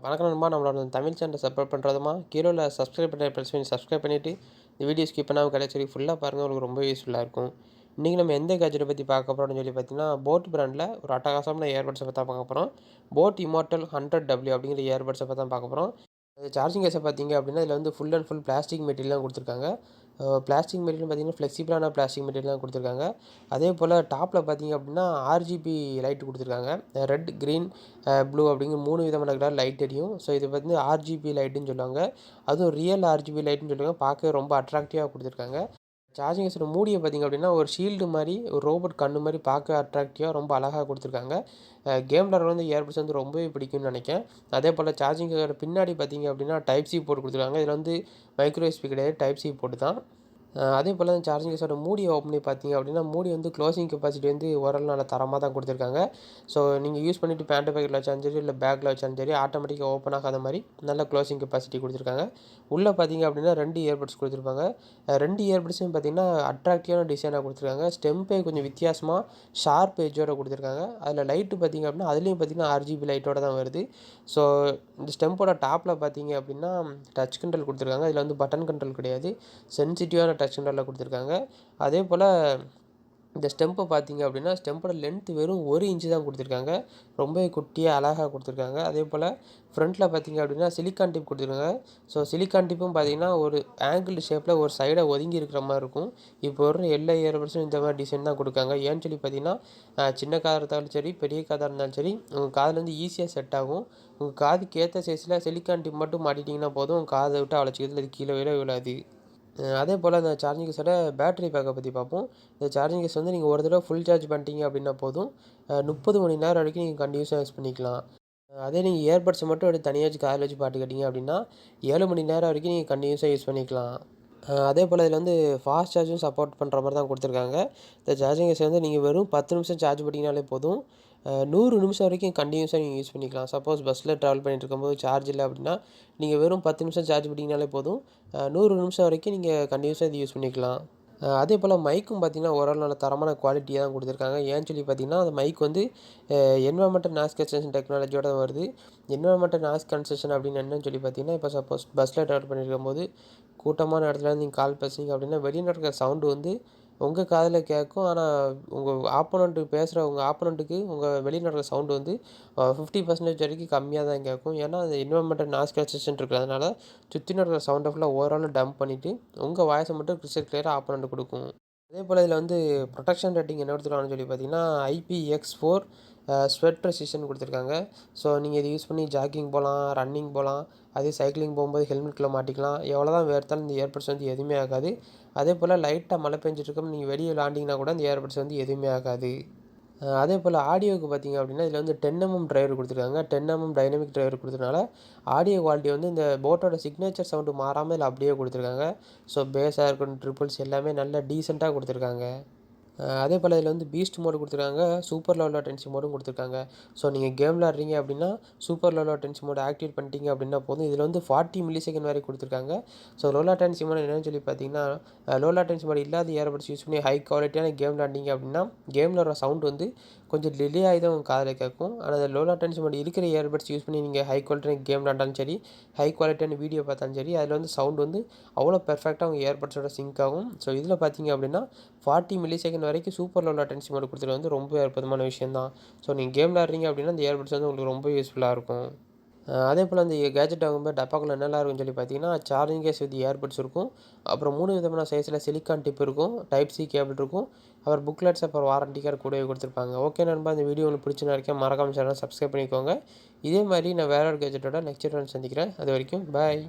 வணக்கம் நண்பா. நம்மளோட தமிழ் சேனலை சப்போர்ட் பண்ணுறதுமா கீழே உள்ள சப்ஸ்கிரைப் பண்ணி ப்ரெஸ் பண்ணி சப்ஸ்கிரைப் பண்ணிவிட்டு இந்த வீடியோ ஸ்கிப் பண்ணாமல் கடைசி ஃபுல்லாக பாருங்கள். உங்களுக்கு ரொம்ப யூஸ்ஃபுல்லாக இருக்கும். இன்றைக்கி நம்ம எந்த கேஜெட்டை பற்றி பார்க்க போகிறோம்னு சொல்லி பார்த்தீங்கன்னா, போட் பிராண்டில் ஒரு அட்டகாசமான இயர்பட்ஸை பற்றி தான் பார்க்க போகிறோம். போட் இமார்டல் 100W அப்படிங்கிற இயர்பட்ஸை பற்றி தான் பார்க்க போகிறோம். சார்ஜிங் கேஸை பார்த்தீங்க அப்படின்னா இதில் வந்து full and full plastic material கொடுத்துருக்காங்க. பிளாஸ்டிக் மெட்டீரியல் பார்த்தீங்கன்னா ஃப்ளெக்சிபிளான பிளாஸ்டிக் மெட்டீரியல் கொடுத்துருக்காங்க. அதே போல் டாப்பில் பார்த்தீங்க அப்படின்னா ஆர்ஜிபி லைட் கொடுத்துருக்காங்க. ரெட், க்ரீன், ப்ளூ அப்படிங்கிற 3 விதமான கலர் லைட் எரியும். ஸோ இது வந்து ஆர்ஜிபி லைட்டுன்னு சொல்லுவாங்க. அதுவும் ரியல் ஆர்ஜிபி லைட்டுன்னு சொல்லுவாங்க. பார்க்க ரொம்ப அட்ராக்டிவாக கொடுத்துருக்காங்க. சார்ஜிங் கேஸோட மூடியை பார்த்திங்க அப்படின்னா ஒரு ஷீல்டு மாதிரி, ஒரு ரோபோட் கண்ணு மாதிரி பார்க்க அட்ராக்டிவாக ரொம்ப அழகாக கொடுத்துருக்காங்க. கேம் விளாட்ற வந்து இயர்பட்ஸ் வந்து ரொம்பவே பிடிக்கும்னு நினைக்கிறேன். அதே போல் சார்ஜிங் கேஸோட பின்னாடி பார்த்திங்க அப்படின்னா டைப் சி போர்ட் கொடுத்துருக்காங்க. இதில் வந்து மைக்ரோ எஸ்பி கிடையாது, டைப் சி போர்ட் தான். அதே போல் அந்த சார்ஜிங் கேஸோட மூடியை ஓப்பன் பண்ணி பார்த்தீங்க அப்படின்னா மூடி வந்து க்ளோசிங் கெப்பாசிட்டி வந்து ஓரளவு நல்ல தரமாக தான் கொடுத்துருக்காங்க. ஸோ நீங்கள் யூஸ் பண்ணிவிட்டு பேண்ட் பேக்கில் வச்சாலும் சரி, இல்லை பேக்கில் வச்சாலும் சரி, ஆட்டோமேட்டிக்காக ஓப்பன் ஆகாத மாதிரி நல்ல க்ளோசிங் கெப்பாசிட்டி கொடுத்துருக்காங்க. உள்ளே பார்த்தீங்க அப்படின்னா 2 இயர்பட்ஸ் கொடுத்துருப்பாங்க. 2 இயர்பட்ஸும் பார்த்தீங்கன்னா அட்ராக்டிவான டிசைனாக கொடுத்துருக்காங்க. ஸ்டெம்பே கொஞ்சம் வித்தியாசமாக ஷார்ப் எஜ்ஜோட கொடுத்துருக்காங்க. அதில் லைட்டு பார்த்தீங்க அப்படின்னா அதுலேயும் பார்த்தீங்கன்னா ஆர்ஜிபி லைட்டோட தான் வருது. ஸோ இந்த ஸ்டெம்போட டாப்பில் பார்த்தீங்க அப்படின்னா டச் கண்ட்ரோல் கொடுத்துருக்காங்க. இதில் வந்து பட்டன் கண்ட்ரோல் கிடையாது, சென்சிட்டிவான டச் கண்ட்ரோலில் கொடுத்துருக்காங்க. அதே போல் இந்த ஸ்டெம்பை பார்த்தீங்க அப்படின்னா ஸ்டெம்போட லென்த் வெறும் 1 இன்ச்சு தான் கொடுத்துருக்காங்க. ரொம்பவே குட்டியாக அழகாக கொடுத்துருக்காங்க. அதே போல் ஃப்ரண்ட்டில் பார்த்தீங்க அப்படின்னா சிலிக்கான் டிப் கொடுத்துருக்காங்க. ஸோ சிலிக்கான் டிப்பும் பார்த்தீங்கன்னா ஒரு ஆங்கிள் ஷேப்பில் ஒரு சைடை ஒதுங்கி இருக்கிற மாதிரி இருக்கும். இப்போ ஒரு எல்லா இயர்பட்ஸும் இந்த மாதிரி டிசைன் தான் கொடுக்காங்க. ஏன்னு சொல்லி பார்த்தீங்கன்னா சின்ன காதாக இருந்தாலும் சரி, பெரிய காதாக இருந்தாலும் சரி, உங்கள் காதில் வந்து ஈஸியாக செட் ஆகும். உங்கள் காதுக்கு ஏற்ற சைஸில் சிலிக்கான் டிப் மட்டும் மாட்டிட்டிங்கன்னா போதும், உங்கள் காதை விட்டு அவ்வளோ அது கீழே விழாது. அதே போல் இந்த சார்ஜிங் கேஸோட பேட்டரி பேக்கை பற்றி பார்ப்போம். இந்த சார்ஜிங் கேஸ் வந்து நீங்கள் ஒரு தடவை ஃபுல் சார்ஜ் பண்ணிட்டீங்க அப்படின்னா போதும், 30 மணி நேரம் வரைக்கும் நீங்கள் கண்டினியூஸாக யூஸ் பண்ணிக்கலாம். அதே நீங்கள் இயர்பட்ஸை மட்டும் எடுத்து தனியாக வச்சு காதில் வச்சு பாட்டு கேட்டிங்க அப்படின்னா 7 மணி நேரம் வரைக்கும் நீங்கள் கண்டினியூஸாக யூஸ் பண்ணிக்கலாம். அதே போல் இதில் வந்து ஃபாஸ்ட் சார்ஜும் சப்போர்ட் பண்ணுற மாதிரி தான் கொடுத்துருக்காங்க. இந்த சார்ஜிங் கேஸ் வந்து நீங்கள் வெறும் 10 நிமிஷம் சார்ஜ் பண்ணிங்கனாலே போதும், 100 நிமிஷம் வரைக்கும் கண்டினியூஸாக நீங்கள் யூஸ் பண்ணிக்கலாம். சப்போஸ் பஸ்ஸில் ட்ராவல் பண்ணிட்டு இருக்கும்போது சார்ஜ் இல்லை அப்படின்னா நீங்கள் வெறும் 10 நிமிஷம் சார்ஜ் பண்ணிங்கனாலே போதும், 100 நிமிஷம் வரைக்கும் நீங்கள் கண்டினியூஸாக இது யூஸ் பண்ணிக்கலாம். அதே போல் மைக்கும் பார்த்திங்கன்னா ஓரளவு நல்ல தரமான குவாலிட்டியாக தான் கொடுத்துருக்காங்க. ஏன்னு சொல்லி பார்த்தீங்கன்னா அந்த மைக் வந்து என்விரான்மெண்டல் நாய்ஸ் கேன்சலேஷன் டெக்னாலஜியோட வருது. என்விரான்மெண்டல் நாய்ஸ் கேன்சலேஷன் அப்படின்னு என்னன்னு சொல்லி பார்த்தீங்கன்னா, இப்போ சப்போஸ் பஸ்ஸில் ட்ராவல் பண்ணியிருக்கும்போது கூட்டமான இடத்துல நீங்கள் கால் பேசுனீங்க அப்படின்னா வெளியில் இருக்கிற சவுண்டு வந்து உங்கள் காதில் கேட்கும். ஆனால் உங்கள் ஆப்போனண்ட்டு பேசுகிற உங்கள் ஆப்போனண்ட்டுக்கு உங்கள் வெளியில் நடக்கிற சவுண்டு வந்து 50% வரைக்கும் கம்மியாக தான் கேட்கும். ஏன்னா அது என்விரான்மெண்டல் நாய்ஸ் கேன்சலேஷன் இருக்கிறதுனால சுற்றி நடக்கிற சவுண்டை ஃபுல்லாக ஓவரால் டம்ப் பண்ணிவிட்டு உங்கள் வாய்ஸை மட்டும் கிறிஸ்டல் கிளியராக ஆப்போனண்ட்டு கொடுக்கும். அதே போல் இதில் வந்து ப்ரொடெக்ஷன் ரேட்டிங் என்ன எடுத்துருக்காங்கன்னு சொல்லி பார்த்தீங்கன்னா IPX4 ஸ்வெட் ரெசிஸ்டன்ட் கொடுத்துருக்காங்க. ஸோ நீங்கள் இதை யூஸ் பண்ணி ஜாக்கிங் போகலாம், ரன்னிங் போகலாம், அதே சைக்கிளிங் போகும்போது ஹெல்மெட்டில் மாட்டிக்கலாம். எவ்வளோ தான் வேர்த்தாலும் இந்த இயர்பட்ஸ் வந்து எதுவுமே ஆகாது. அதே போல் லைட்டாக மழை பெஞ்சிட்ருக்கும் நீங்கள் வெளியே விளாண்டிங்கன்னா கூட இந்த இயர்பட்ஸ் வந்து எதுவுமே ஆகாது. அதே போல் ஆடியோவுக்கு பார்த்திங்க அப்படின்னா இதில் வந்து 10mm டிரைவர் கொடுத்துருக்காங்க. 10mm டைனமிக் டிரைவர் கொடுத்ததுனால ஆடியோ குவாலிட்டி வந்து இந்த போட்டோட சிக்னேச்சர் சவுண்டு மாறாமல் இதில் அப்படியே கொடுத்துருக்காங்க. ஸோ பேஸாக இருக்கட்டும், ட்ரிபிள்ஸ் எல்லாமே நல்ல டீசெண்டாக கொடுத்துருக்காங்க. அதே போல் இதில் வந்து பீஸ்ட் மோடு கொடுத்துருக்காங்க, சூப்பர் லோ லேட்டன்சி மோடும் கொடுத்துருக்காங்க. ஸோ நீங்கள் கேம் விளாட்றீங்க அப்படின்னா super low latency mode activate பண்ணிட்டீங்க அப்படின்னா போதும். இதில் வந்து 40 மில்லிசெகண்ட் வரை கொடுத்துருக்காங்க. ஸோ லோ லேட்டன்சி மோடு என்னென்னு சொல்லி பார்த்தீங்கன்னா, லோ லேட்டன்சி மோடு இல்லாத இயர்பட்ஸ் யூஸ் பண்ணி ஹை குவாலிட்டியான கேம் விளாண்டிங்க அப்படின்னா கேமில் வர சவுண்ட் வந்து கொஞ்சம் டிலே ஆகி தான் உங்கள் காதில் கேட்கும். ஆனால் லோ லேட்டன்சி மோடு இருக்கிற இயர்பட்ஸ் யூஸ் பண்ணி நீங்கள் ஹை குவாலிட்டியான கேம் விளாண்டாலும் சரி, ஹை குவாலிட்டியான வீடியோ பார்த்தாலும் சரி, அதில் வந்து சவுண்ட் வந்து அவ்வளோ பெர்ஃபெக்டாக உங்கள் இயர்பட்ஸோட சிங்க் ஆகும். ஸோ இதில் பார்த்தீங்க அப்படின்னா 40 மில்லிசெகண்ட் வரைக்கும் சூப்பர் லோ லேட்டன்சி மோடு கொடுத்துருவது வந்து ரொம்ப அற்புதமான விஷயம் தான். ஸோ நீங்கள் கேம் விளாட்றீங்க அப்படின்னா இந்த இயர்பட்ஸ் வந்து உங்களுக்கு ரொம்ப யூஸ்ஃபுல்லாக இருக்கும். அதே போல் அந்த கேஜெட் வாங்கும்போது டப்பாக்குள்ள என்னெல்லாம் இருக்குன்னு சொல்லி பார்த்தீங்கன்னா, சார்ஜிங் கேஸ் வித் இயர்பட்ஸ் இருக்கும். அப்புறம் 3 விதமான சைஸில் சிலிக்கான் டிப் இருக்கும், டைப் சி கேபிள் இருக்கும், அப்புறம் புக்லெட்ஸ், அப்புறம் வாரண்டி கார்டு கூடவே கொடுத்துருப்பாங்க. ஓகே நண்பா, இந்த வீடியோ உங்களுக்கு பிடிச்சுன்னு இருக்கேன், மறக்காம சேனலை சப்ஸ்கிரைப் பண்ணிக்கோங்க. இதே மாதிரி நான் வேற ஒரு கேஜெட்டோட நெக்ஸ்ட் வீடியோவில் சந்திக்கிறேன். அது வரைக்கும் பாய்.